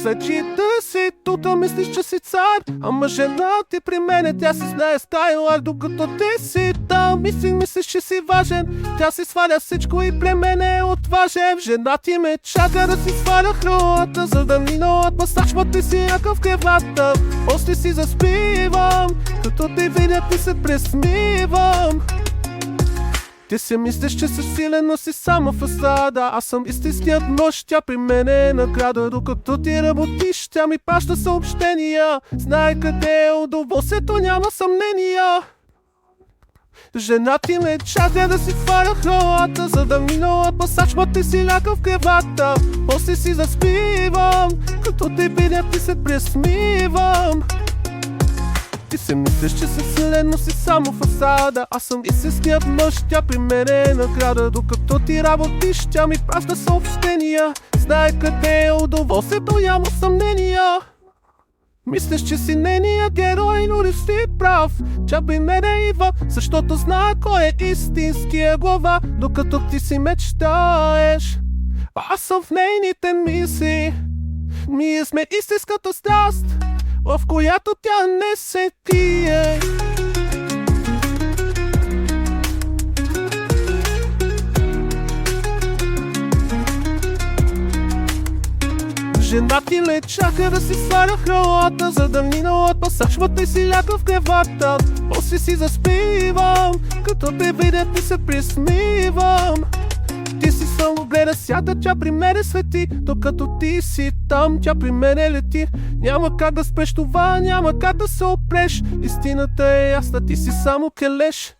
Зачита си, тук мислиш, че си цар, ама жена ти при мене, тя си знае стайла, докато ти си там. Мислиш, че си важен, тя си сваля всичко и при мене е отважен. Жена ти ме чака да си сваля хролата, за да мина от масажма ти си яка в кревата. После си заспивам, като те видя ти се пресмивам. Ти си мислиш, че си силен, но си само фасада. Аз съм истинският мъж, тя при мене е награда. Докато ти работиш, тя ми праща съобщения. Знае къде е удоволствието, няма съмнения. Жена ти ме чака да си фаля хролата, за да мина от масажма ти си ляка в кревата. После си заспивам, като те видя ти се пресмивам. Ти си мислиш, че си силен, но си само фасада. Аз съм истинският мъж, тя при мене е награда. Докато ти работиш, тя ми праща съобщения. Знае къде е удоволствието, няма съмнения. Мислиш, че си нейния герой, но не си прав. Тя при мене идва, защото знае кой е истинския глава. Докато ти си мечтаеш, аз съм в нейните мисли. Ние сме истинската страст, в която тя не се крие. Жена ти ме чака да си сваля хролата, за да мина от масажмата и си ляка в кревата. После си заспивам, като те видя ти се присмивам. Ти си само гледа сята, тя при мене свети. Докато ти си там, тя при мене лети. Няма как да спреш това, няма как да се опреш. Истината е ясна, ти си само келеш.